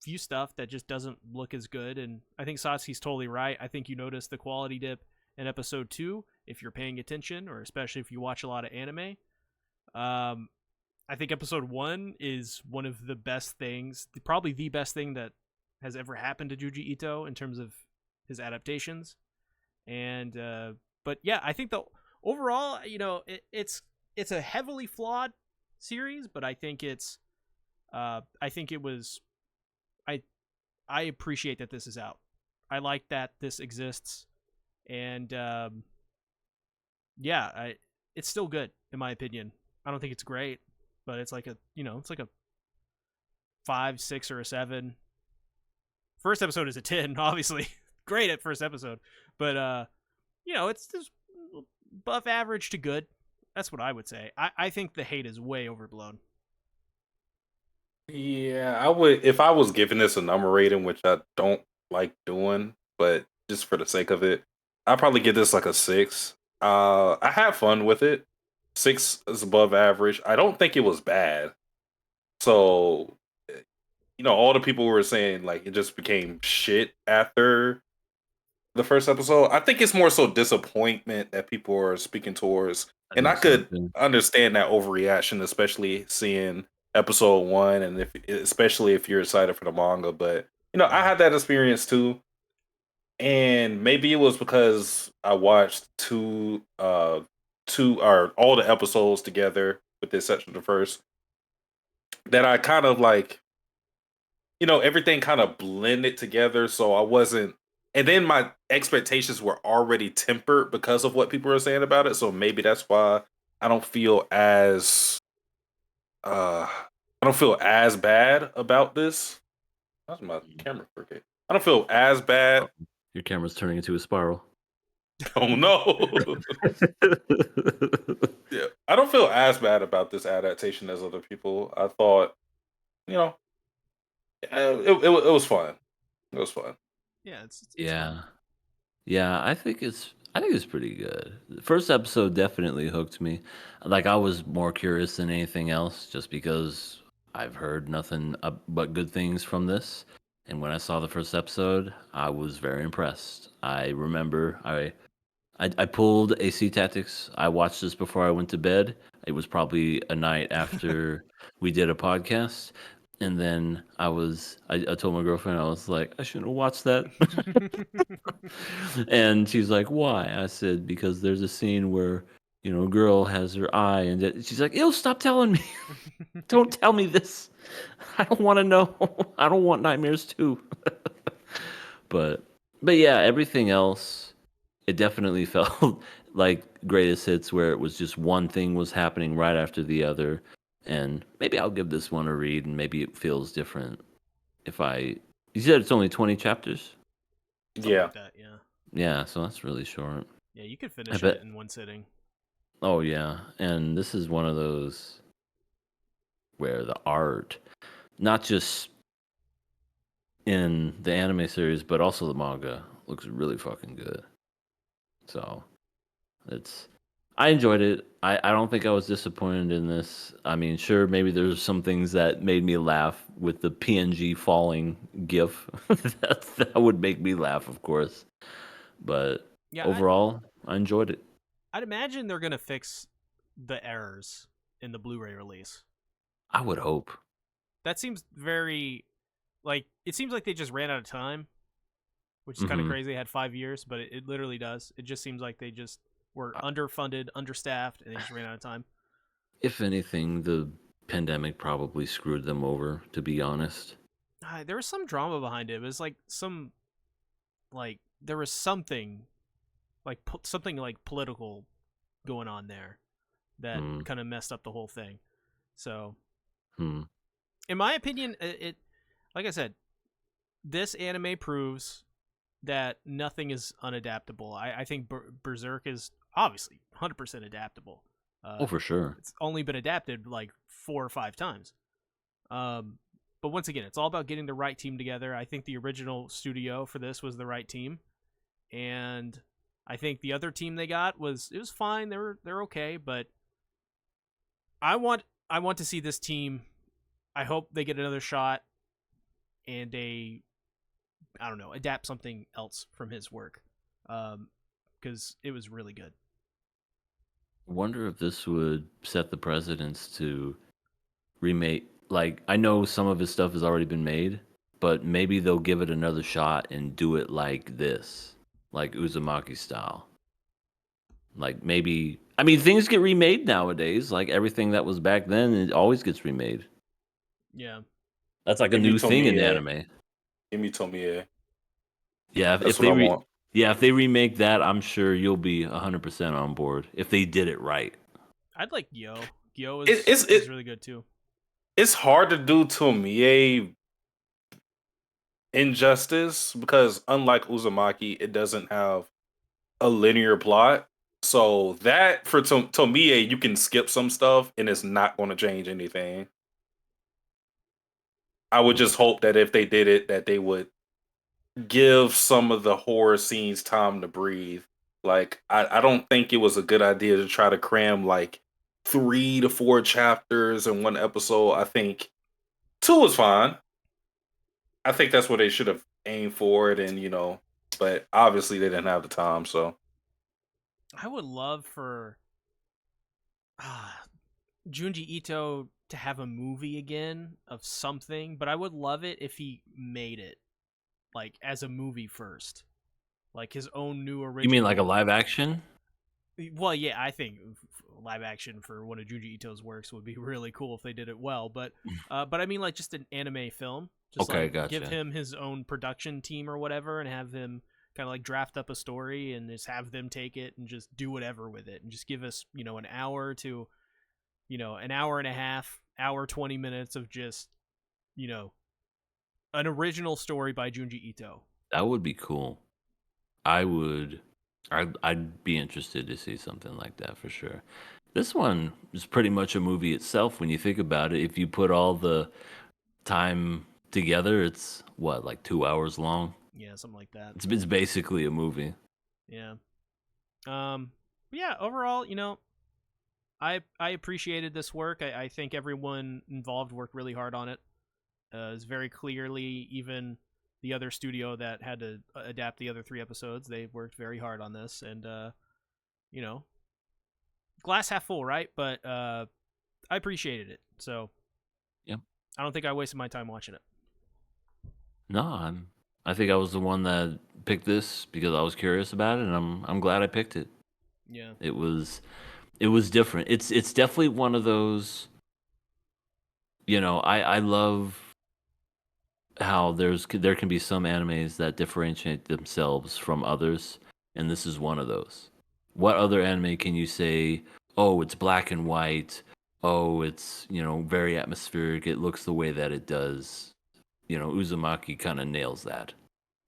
few stuff that just doesn't look as good. And I think Satsuki's totally right. I think you notice the quality dip in episode 2 if you're paying attention, or especially if you watch a lot of anime. I think episode 1 is one of the best things, probably the best thing that has ever happened to Juji Ito in terms of his adaptations. And but yeah, I think the overall, it's a heavily flawed series, but I think it was I appreciate that this is out. I like that this exists, and yeah, it's still good in my opinion. I don't think it's great, but it's like a 5, 6, or a 7. First episode is a 10, obviously. Great at first episode, but it's just above average to good. That's what I would say. I think the hate is way overblown. Yeah, I would if I was giving this a number rating, which I don't like doing, but just for the sake of it, I'd probably give this like a 6. I had fun with it. 6 is above average. I don't think it was bad. So, all the people were saying like it just became shit after the first episode. I think it's more so disappointment that people are speaking towards, I and I think so could too. understand that overreaction, especially seeing episode 1, and especially if you're excited for the manga. But I had that experience too, and maybe it was because I watched two or all the episodes together, with the exception of the first, that I kind of like everything kind of blended together. So I wasn't, and then my expectations were already tempered because of what people were saying about it. So maybe that's why I don't feel as, I don't feel as bad about this. How's my camera crooked? I don't feel as bad. Your camera's turning into a spiral. Oh no. Yeah, I don't feel as bad about this adaptation as other people. I thought, you know, it was fun. It was fun. Yeah, it's fun. Yeah. Yeah, I think it's pretty good. The first episode definitely hooked me. Like I was more curious than anything else just because I've heard nothing but good things from this. And when I saw the first episode, I was very impressed. I remember I pulled AC Tactics. I watched this before I went to bed. It was probably a night after we did a podcast. And then I told my girlfriend, I was like, I shouldn't have watched that. And she's like, why? I said, because there's a scene where, a girl has her eye, and she's like, ew, stop telling me. Don't tell me this. I don't want to know. I don't want nightmares too. But but yeah, everything else, it definitely felt like greatest hits where it was just one thing was happening right after the other. And maybe I'll give this one a read and maybe it feels different if I you said it's only 20 chapters? Something Yeah. like that. Yeah. Yeah, so that's really short. Yeah, you could I finish bet. it in one sitting. Oh yeah, and this is one of those where the art, not just in the anime series, but also the manga, looks really fucking good. So it's, I enjoyed it. I don't think I was disappointed in this. I mean, sure, maybe there's some things that made me laugh with the PNG falling gif. that would make me laugh, of course. But Yeah, overall, I enjoyed it. I'd imagine they're gonna fix the errors in the Blu-ray release. I would hope. That seems very it seems like they just ran out of time, which is kind of Hmm. crazy. They had 5 years, but it literally does. It just seems like they just were underfunded, understaffed, and they just ran out of time. If anything, the pandemic probably screwed them over, to be honest. There was some drama behind it. It was there was something something like political going on there that Hmm. kind of messed up the whole thing. So, Hmm. in my opinion, it like I said, this anime proves that nothing is unadaptable. I think Berserk is obviously 100% adaptable. Oh, for sure. It's only been adapted like 4 or 5 times. Um, but once again, it's all about getting the right team together. I think the original studio for this was the right team, and I think the other team they got was fine. They're okay, but I want to see this team. I hope they get another shot, and they, I don't know, adapt something else from his work, because it was really good. I wonder if this would set the precedence to remake. Like, I know some of his stuff has already been made, but maybe they'll give it another shot and do it like this, like Uzumaki style. Like, maybe, I mean, things get remade nowadays. Like, everything that was back then, it always gets remade. Yeah. That's like a Give me new thing in Tomie. anime. Give me Tomie. Yeah, That's what I want. if they remake that, I'm sure you'll be 100% on board if they did it right. I'd like Gyo. Gyo It, it's is it, really good too. it's hard to do Tomie injustice because unlike Uzumaki, it doesn't have a linear plot. So that for Tomie, you can skip some stuff and it's not going to change anything. I would just hope that if they did it, that they would give some of the horror scenes time to breathe. Like, I don't think it was a good idea to try to cram like 3 to 4 chapters in one episode. I think 2 was fine. I think that's what they should have aimed for it, and but obviously they didn't have the time. So I would love for ah, Junji Ito to have a movie again of something, but I would love it if he made it like as a movie first, like his own new original. You mean like a live action? Well, yeah, I think live action for one of Junji Ito's works would be really cool if they did it well. But I mean like just an anime film. Just Okay, like gotcha. give him his own production team or whatever, and have him kind of like draft up a story and just have them take it and just do whatever with it, and just give us an hour to an hour and a half, hour 20 minutes of just an original story by Junji Ito. That would be cool. I'd be interested to see something like that for sure. This one is pretty much a movie itself when you think about it. If you put all the time together, it's what, like 2 hours long? Yeah, something like that. It's basically a movie. Yeah. But yeah, overall, I appreciated this work. I think everyone involved worked really hard on it. It's very clearly, even the other studio that had to adapt the other 3 episodes, they worked very hard on this, and glass half full, right? But I appreciated it, so yeah, I don't think I wasted my time watching it. No, I think I was the one that picked this because I was curious about it, and I'm glad I picked it. Yeah, it was different. It's definitely one of those. I love how there can be some animes that differentiate themselves from others, and this is one of those. What other anime can you say, oh, it's black and white, oh, it's very atmospheric, it looks the way that it does? Uzumaki kind of nails that.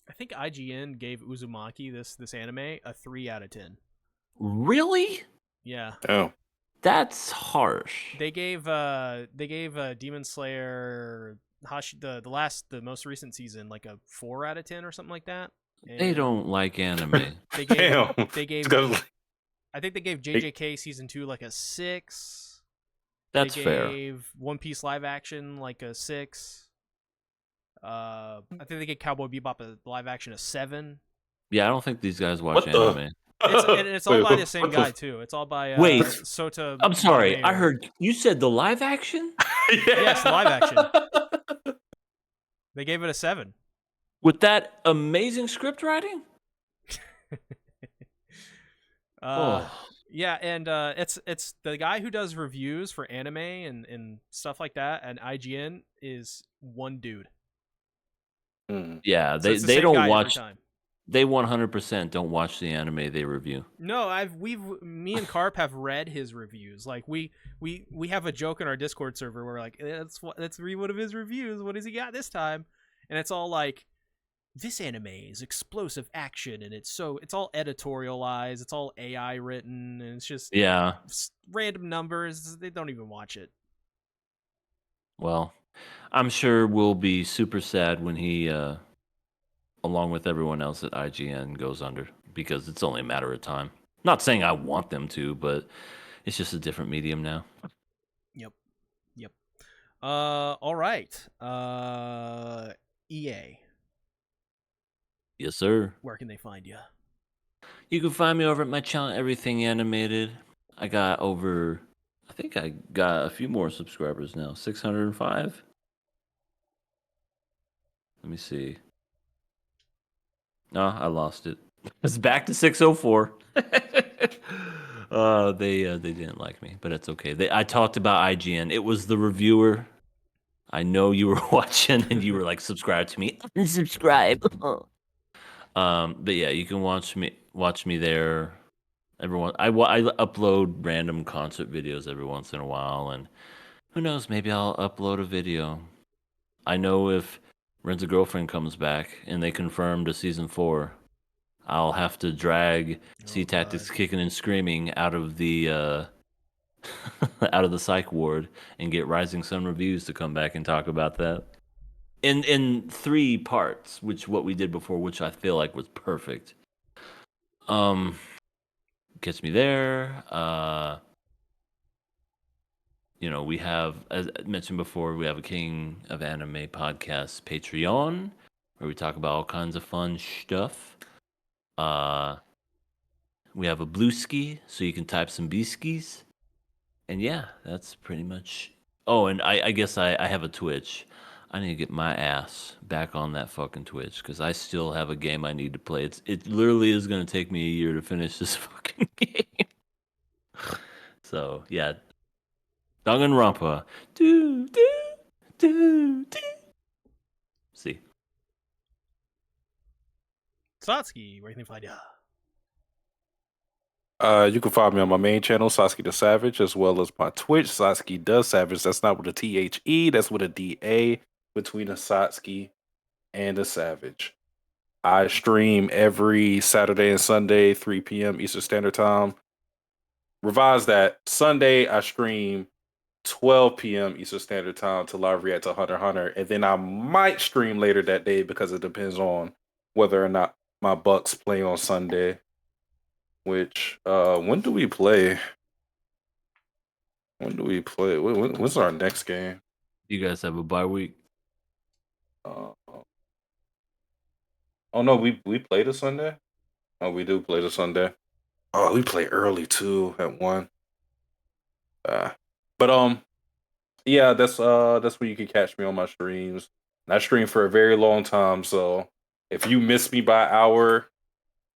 I think IGN gave Uzumaki, this anime, a 3 out of 10. Really? Yeah. oh, That's harsh. They gave Demon Slayer the most recent season like a 4 out of 10 or something like that. And They don't like anime. They damn. gave Because, I think they gave JJK season 2 like a 6. That's they fair. gave One Piece live action like a 6. I think they gave Cowboy Bebop a live action a 7. Yeah, I don't think these guys watch What the- anime. It's all Wait, by the same what guy too. It's all by Wait, Sota. I'm sorry. I Mayor. heard you said the live action Yes, live action. They gave it a 7. with that amazing script writing. Oh, Yeah, and it's the guy who does reviews for anime and stuff like that, and IGN is one dude. yeah. So it's the They same don't guy every watch. time. They 100% don't watch the anime they review. No, me and Carp have read his reviews. Like we have a joke in our Discord server where we're like, let's read one of his reviews. What has he got this time? And it's all like, this anime is explosive action, and it's all editorialized. It's all AI written, and it's just Yeah. random numbers. They don't even watch it. Well, I'm sure we'll be super sad when he, along with everyone else at IGN, goes under because it's only a matter of time. Not saying I want them to, but it's just a different medium now. Yep. Yep. All right. EA, Yes, sir. where can they find you? You can find me over at my channel, Everything Animated. I think I got a few more subscribers now, 605. Let me see. No, I lost it. It's back to 604. They didn't like me, but it's okay. I talked about IGN. It was the reviewer. I know you were watching and you were like, subscribe to me. Unsubscribe. But yeah, you can watch me there. I upload random concert videos every once in a while, and who knows, maybe I'll upload a video. I know if Rent a Girlfriend comes back and they confirmed a season 4, I'll have to drag Oh C God. Tactics kicking and screaming out of the out of the psych ward and get Rising Sun Reviews to come back and talk about that. In 3 parts, which what we did before, which I feel like was perfect. Catch me there. We have, as I mentioned before, we have a King of Anime podcast Patreon where we talk about all kinds of fun stuff. We have a Blue Ski, so you can type some B-skis. And yeah, that's pretty much. Oh, and I guess I have a Twitch. I need to get my ass back on that fucking Twitch because I still have a game I need to play. It literally is going to take me a year to finish this fucking game. So yeah, Danganronpa. Do do do. See, Satsuki, where can they find you? You can find me on my main channel, Sasuke the Savage, as well as my Twitch, Sasuke Does Savage. That's not with a THE, that's with a DA between a Satsuki and a Savage. I stream every Saturday and Sunday, 3 p.m. Eastern Standard Time. Revise that. Sunday, I stream 12 p.m. Eastern Standard Time to live react to Hunter x Hunter. And then I might stream later that day because it depends on whether or not my Bucks play on Sunday. Which, when do we play? When do we play? When's our next game? you guys have a bye week. Uh, oh no, we play the Sunday. Oh, we do play the Sunday. Oh, we play early too at 1. But yeah, that's where you can catch me on my streams. And I stream for a very long time, so if you miss me by hour,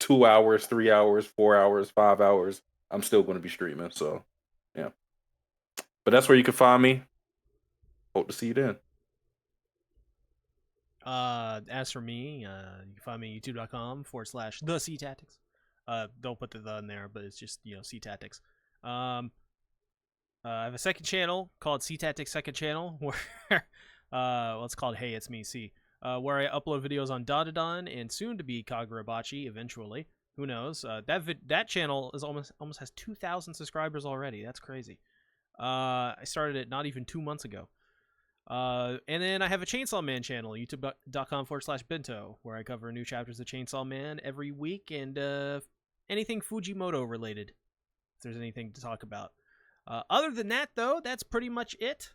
2 hours, 3 hours, 4 hours, 5 hours, I'm still going to be streaming. So yeah, but that's where you can find me. Hope to see you then. As for me, you can find me at youtube.com/the C Tactics. Don't put the in there, but it's just C Tactics. I have a second channel called C Tactics Second Channel where well, it's called Hey It's Me C, where I upload videos on Dotadon and soon to be Kagurabachi eventually. Who knows? That channel is almost has 2,000 subscribers already. That's crazy. I started it not even 2 months ago. And then I have a Chainsaw Man channel, youtube.com/bento, where I cover new chapters of Chainsaw Man every week and anything Fujimoto related, if there's anything to talk about. Other than that, though, that's pretty much it.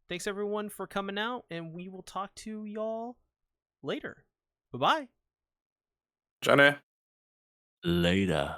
Thanks, everyone, for coming out, and we will talk to y'all later. Bye-bye. Johnny. Later.